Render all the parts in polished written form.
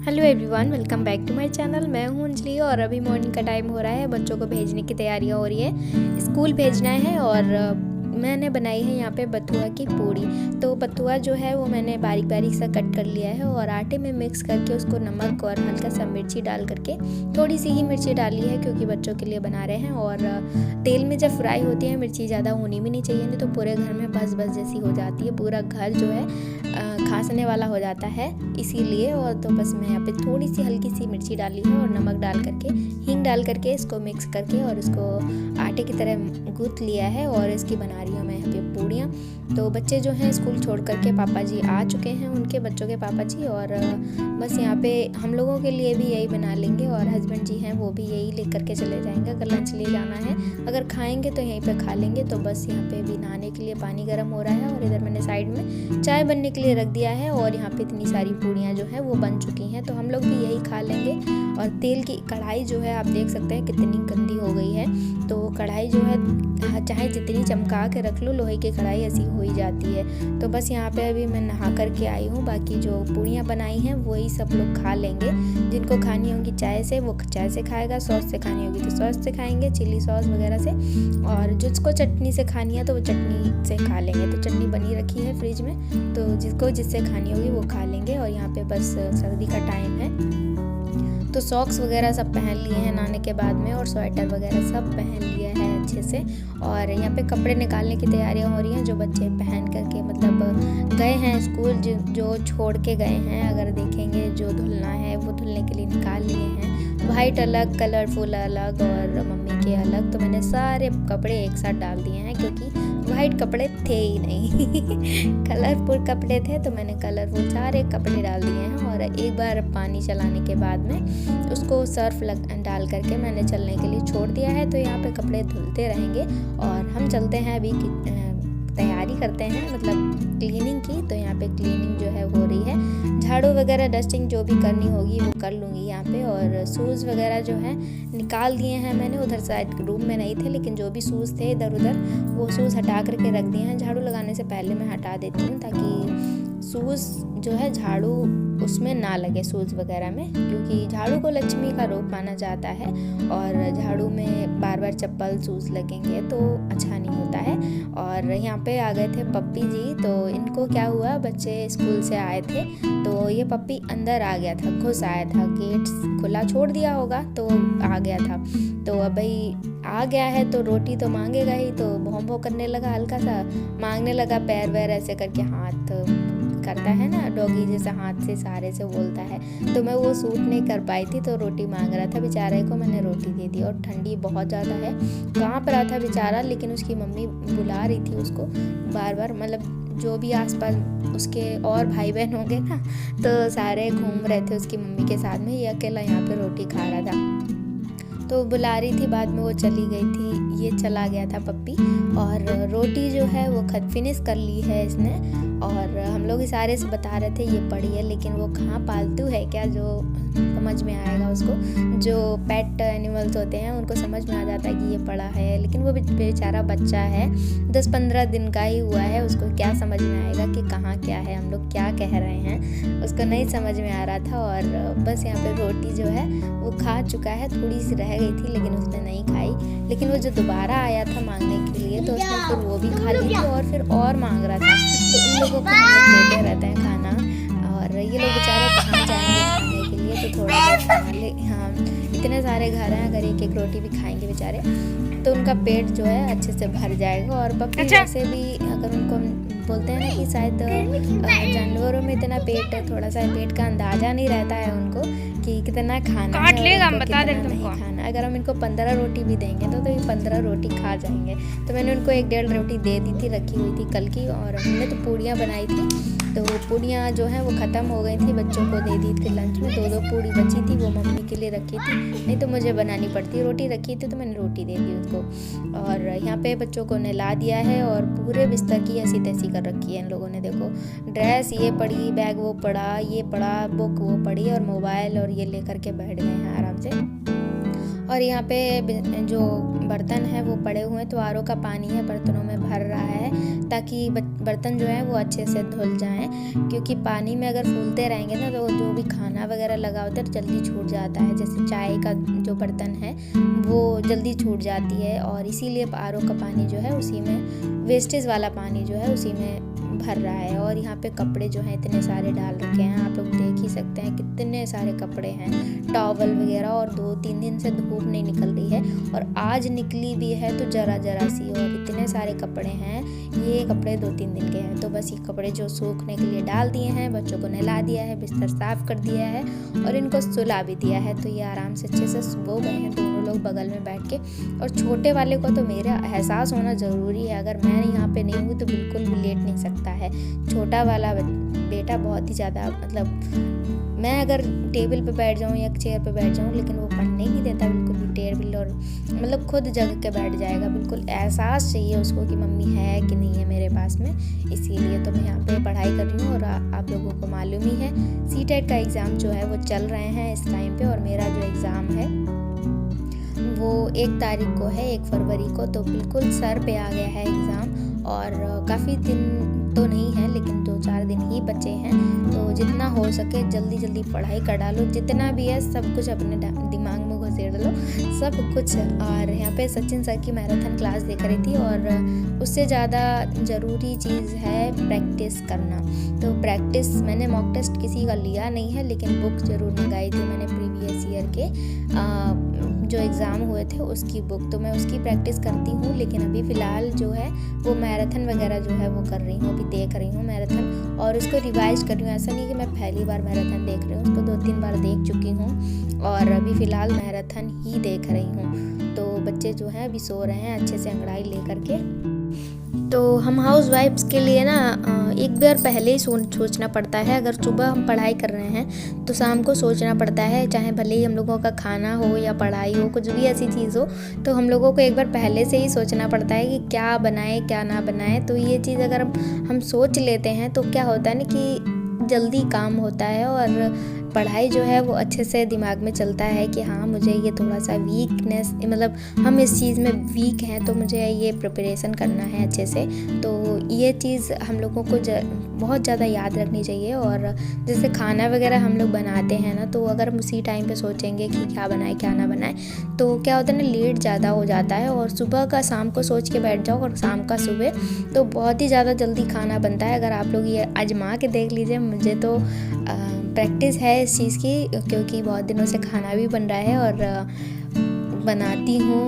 Hello everyone, welcome back to my channel. मैं हूं अंजलि और अभी मॉर्निंग का टाइम हो रहा है। बच्चों को भेजने की तैयारियां हो रही है, स्कूल भेजना है। और मैंने बनाई है यहाँ पे बथुआ की पूड़ी। तो बथुआ जो है वो मैंने बारीक बारीक सा कट कर लिया है और आटे में मिक्स करके उसको नमक और हल्का सा मिर्ची डाल करके, थोड़ी सी ही मिर्ची डाली है क्योंकि बच्चों के लिए बना रहे हैं। और तेल में जब फ्राई होती है मिर्ची ज़्यादा होनी भी नहीं चाहिए, नहीं तो पूरे घर में बस बस जैसी हो जाती है, पूरा घर जो है खांसने वाला हो जाता है इसीलिए। और तो बस मैं यहाँ पे थोड़ी सी हल्की सी मिर्ची डाली है और नमक डाल करके, हींग डाल करके इसको मिक्स करके और इसको आटे की तरह गूंथ लिया है और इसकी बना रही हूँ मैं यहाँ पे पूड़ियाँ। तो बच्चे जो हैं स्कूल छोड़ करके पापा जी आ चुके हैं, उनके बच्चों के पापा जी, और बस यहाँ पे हम लोगों के लिए भी यही बना लेंगे। और हस्बैंड जी हैं वो भी यही ले करके चले जाएंगे, अगर लंच ले जाना है, अगर खाएंगे तो यहीं पे खा लेंगे। तो बस यहाँ पे भी नहाने के लिए पानी गर्म हो रहा है और इधर मैंने साइड में चाय बनने के लिए रख दिया है। और यहाँ पे इतनी सारी पूड़ियाँ जो है वो बन चुकी हैं, तो हम लोग भी यही खा लेंगे। और तेल की कढ़ाई जो है आप देख सकते हैं कितनी गंदी हो गई है। तो कढ़ाई जो है चाहे जितनी चमका के रख लो, लोहे की कढ़ाई ऐसी हो ही जाती है। तो बस यहाँ पे अभी मैं नहा करके आई हूँ। बाकी जो पूड़ियाँ बनाई हैं वही सब लोग खा लेंगे। जिनको खानी होगी चाय से वो चाय से खाएगा, सॉस से खानी होगी तो सॉस से खाएंगे, चिली सॉस वगैरह से। और जिसको चटनी से खानी है तो वो चटनी से खा लेंगे। तो चटनी बनी रखी है फ्रिज में, तो जिसको जिससे खानी होगी वो खा लेंगे। और यहाँ पे बस सर्दी का टाइम है तो सॉक्स वगैरह सब पहन लिए हैं नहाने के बाद में, और स्वेटर वगैरह सब पहन लिया है अच्छे से। और यहाँ पे कपड़े निकालने की तैयारियां हो रही हैं, जो बच्चे पहन करके मतलब गए हैं स्कूल, जो छोड़ के गए हैं। अगर देखेंगे जो धुलना है वो धुलने के लिए निकाल लिए हैं। वाइट अलग, कलरफुल अलग और मम्मी के अलग। तो मैंने सारे कपड़े एक साथ डाल दिए हैं क्योंकि वाइट कपड़े थे ही नहीं कलरफुल कपड़े थे, तो मैंने कलरफुल सारे कपड़े डाल दिए हैं। और एक बार पानी चलाने के बाद में उसको सर्फ डाल करके मैंने चलने के लिए छोड़ दिया है। तो यहाँ पे कपड़े धुलते रहेंगे और हम चलते हैं अभी तैयारी करते हैं, मतलब क्लीनिंग की। तो यहाँ पे क्लीनिंग जो है हो रही है, झाड़ू वगैरह डस्टिंग जो भी करनी होगी वो कर लूँगी यहाँ पे। और शूज़ वगैरह जो है निकाल दिए हैं मैंने, उधर साइड रूम में नहीं थे, लेकिन जो भी शूज़ थे इधर उधर वो शूज़ हटा करके रख दिए हैं। झाड़ू लगाने से पहले मैं हटा देती हूँ ताकि शूज़ जो है झाड़ू उसमें ना लगे, शूज़ वगैरह में, क्योंकि झाड़ू को लक्ष्मी का रूप माना जाता है। और झाड़ू में बार बार चप्पल शूज़ लगेंगे तो अच्छा नहीं होता है। और यहाँ पे आ गए थे पप्पी जी। तो इनको क्या हुआ, बच्चे स्कूल से आए थे तो ये पप्पी अंदर आ गया था, घुस आया था, गेट खुला छोड़ दिया होगा तो आ गया था। तो अब भाई आ गया है तो रोटी तो मांगेगा ही, तो भौं भौं करने लगा, हल्का सा मांगने लगा, पैर वैर ऐसे करके हाथ करता है ना डॉगी जैसा, हाथ से सहारे से बोलता है। तो मैं वो सूट नहीं कर पाई थी तो रोटी मांग रहा था बेचारे को, मैंने रोटी दे दी। और ठंडी बहुत ज़्यादा है, कांप रहा था बेचारा, लेकिन उसकी मम्मी बुला रही थी उसको बार बार, मतलब जो भी आसपास उसके और भाई बहन होंगे ना तो सारे घूम रहे थे उसकी मम्मी के साथ में, ये अकेला यहाँ पे रोटी खा रहा था। तो बुला रही थी, बाद में वो चली गई थी, ये चला गया था पप्पी। और रोटी जो है वो फिनिश कर ली है इसने। और हम लोग इशारे से बता रहे थे ये पड़ी है, लेकिन वो कहाँ पालतू है क्या जो समझ में आएगा उसको। जो पेट एनिमल्स होते हैं उनको समझ में आ जाता है कि ये पड़ा है, लेकिन वो बेचारा बच्चा है, 10-15 दिन का ही हुआ है, उसको क्या समझ में आएगा कि कहाँ क्या है, हम लोग क्या कह रहे हैं, उसको नहीं समझ में आ रहा था। और बस यहाँ पे रोटी जो है वो खा चुका है, थोड़ी सी रह गई थी लेकिन उसने नहीं खाई। लेकिन वो जो दोबारा आया था मांगने के लिए तो उसने फिर वो भी खा ली थी और फिर और मांग रहा था। तो इन लोगों को हम देते रहते हैं खाना, और ये लोग बेचारे कहाँ जाएंगे खाने के लिए, तो थोड़ा हाँ, इतने सारे घर हैं, अगर एक एक रोटी भी खाएंगे बेचारे तो उनका पेट जो है अच्छे से भर जाएगा। और बकरी जैसे भी अगर उनको बोलते हैं ना कि शायद जानवरों में इतना पेट, थोड़ा सा पेट का अंदाजा नहीं रहता है उनको कि कितना खाना काट है लेगा, और बता कितना दे नहीं तुमको। खाना। अगर हम इनको 15 रोटी भी देंगे तो ये 15 रोटी खा जाएंगे। तो मैंने उनको 1-1.5 रोटी दे दी थी, रखी हुई थी कल की। और हमने तो पूड़ियाँ बनाई थी, तो वो पूड़ियाँ जो हैं वो ख़त्म हो गई थी, बच्चों को दे दी थी लंच में। 2-2 पूड़ी बची थी, वो मम्मी के लिए रखी थी, नहीं तो मुझे बनानी पड़ती। रोटी रखी थी तो मैंने रोटी दे दी उसको। और यहाँ पे बच्चों को नहला दिया है और पूरे बिस्तर की ऐसी तैसी कर रखी है इन लोगों ने। देखो ड्रेस ये पड़ी, बैग वो पड़ा, ये पड़ा, बुक वो पड़ी, और मोबाइल और ये लेकर के बैठ गए हैं आराम से। और यहाँ पे जो बर्तन है वो पड़े हुए हैं, तो आरओ का पानी है बर्तनों में भर रहा है। ताकि बर्तन जो है वो अच्छे से धुल जाएं, क्योंकि पानी में अगर फूलते रहेंगे ना तो जो भी खाना वगैरह लगा होता है जल्दी छूट जाता है। जैसे चाय का जो बर्तन है वो जल्दी छूट जाती है, और इसीलिए RO का पानी जो है उसी में, वेस्टेज वाला पानी जो है उसी में भर रहा है। और यहाँ पे कपड़े जो हैं इतने सारे डाल रखे हैं, आप लोग देख ही सकते हैं कितने सारे कपड़े हैं, टॉवल वगैरह, और 2-3 दिन से धूप नहीं निकल रही है, और आज निकली भी है तो जरा सी, और इतने सारे कपड़े हैं। ये कपड़े 2-3 दिन के हैं, तो बस ये कपड़े जो सूखने के लिए डाल दिए हैं, बच्चों को नहला दिया है, बिस्तर साफ कर दिया है और इनको सुला भी दिया है। तो ये आराम से अच्छे से सो गए हैं दोनों लोग बगल में बैठ के। और छोटे वाले को तो मेरा एहसास होना ज़रूरी है, अगर मैं यहाँ पे नहीं हूँ तो बिल्कुल भी लेट नहीं सकता है। छोटा वाला बेटा बहुत ही ज़्यादा, मतलब मैं अगर टेबल पे बैठ जाऊँ या चेयर पे बैठ जाऊँ, लेकिन वो पढ़ने नहीं देता बिल्कुल भी टेबल, और मतलब खुद जग के बैठ जाएगा। बिल्कुल एहसास चाहिए उसको कि मम्मी है कि नहीं है मेरे पास में। इसीलिए तो मैं यहाँ पे पढ़ाई कर रही हूँ। और आप लोगों को मालूम ही है CTET का एग्ज़ाम जो है वो चल रहे हैं इस टाइम पे, और मेरा जो एग्ज़ाम है वो 1 तारीख को है, 1 फरवरी को। तो बिल्कुल सर पे आ गया है एग्ज़ाम, और काफ़ी दिन तो नहीं है लेकिन 2-4 दिन ही बचे हैं। तो जितना हो सके जल्दी पढ़ाई कर डालो, जितना भी है सब कुछ अपने दिमाग में घुसेड़ लो सब कुछ। और यहाँ पे सचिन सर की मैराथन क्लास देख रही थी, और उससे ज़्यादा ज़रूरी चीज़ है प्रैक्टिस करना। तो प्रैक्टिस मैंने मॉक टेस्ट किसी का लिया नहीं है, लेकिन बुक ज़रूर मंगाई थी मैंने प्रीवियस ईयर के जो एग्ज़ाम हुए थे उसकी बुक, तो मैं उसकी प्रैक्टिस करती हूँ। लेकिन अभी फ़िलहाल जो है वो मैराथन वगैरह जो है वो कर रही हूँ, अभी देख रही हूँ मैराथन, और उसको रिवाइज कर रही हूँ। ऐसा नहीं कि मैं पहली बार मैराथन देख रही हूँ, उसको 2-3 बार देख चुकी हूँ, और अभी फ़िलहाल मैराथन ही देख रही हूँ। तो बच्चे जो हैं अभी सो रहे हैं अच्छे से अंगड़ाई ले करके। तो हम हाउस वाइफ्स के लिए ना एक बार पहले ही सोचना पड़ता है। अगर सुबह हम पढ़ाई कर रहे हैं तो शाम को सोचना पड़ता है, चाहे भले ही हम लोगों का खाना हो या पढ़ाई हो, कुछ भी ऐसी चीज़ हो, तो हम लोगों को एक बार पहले से ही सोचना पड़ता है कि क्या बनाए क्या ना बनाए। तो ये चीज़ अगर हम सोच लेते हैं तो क्या होता है ना कि जल्दी काम होता है, और पढ़ाई जो है वो अच्छे से दिमाग में चलता है कि हाँ मुझे ये थोड़ा सा वीकनेस, मतलब हम इस चीज़ में वीक हैं तो मुझे ये प्रिपरेशन करना है अच्छे से। तो ये चीज़ हम लोगों को बहुत ज़्यादा याद रखनी चाहिए। और जैसे खाना वगैरह हम लोग बनाते हैं ना, तो अगर हम उसी टाइम पे सोचेंगे कि क्या बनाए क्या ना बनाए, तो क्या होता है ना लेट ज़्यादा हो जाता है। और सुबह का शाम को सोच के बैठ जाओ और शाम का सुबह, तो बहुत ही ज़्यादा जल्दी खाना बनता है। अगर आप लोग ये आजमा के देख लीजिए। मुझे तो प्रैक्टिस है इस चीज़ की, क्योंकि बहुत दिनों से खाना भी बन रहा है और बनाती हूँ।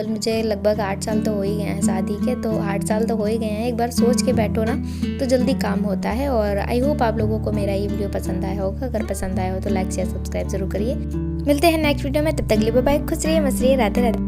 मुझे लगभग 8 साल तो हो ही गए हैं शादी के, तो 8 साल तो हो ही गए हैं। एक बार सोच के बैठो ना तो जल्दी काम होता है। और आई होप आप लोगों को मेरा ये वीडियो पसंद आया होगा। अगर पसंद आया हो तो लाइक शेयर सब्सक्राइब जरूर करिए। मिलते हैं नेक्स्ट वीडियो में, तब तक के लिए बाय बाय। खुश रहिए, मस्त रहिए, राधे राधे।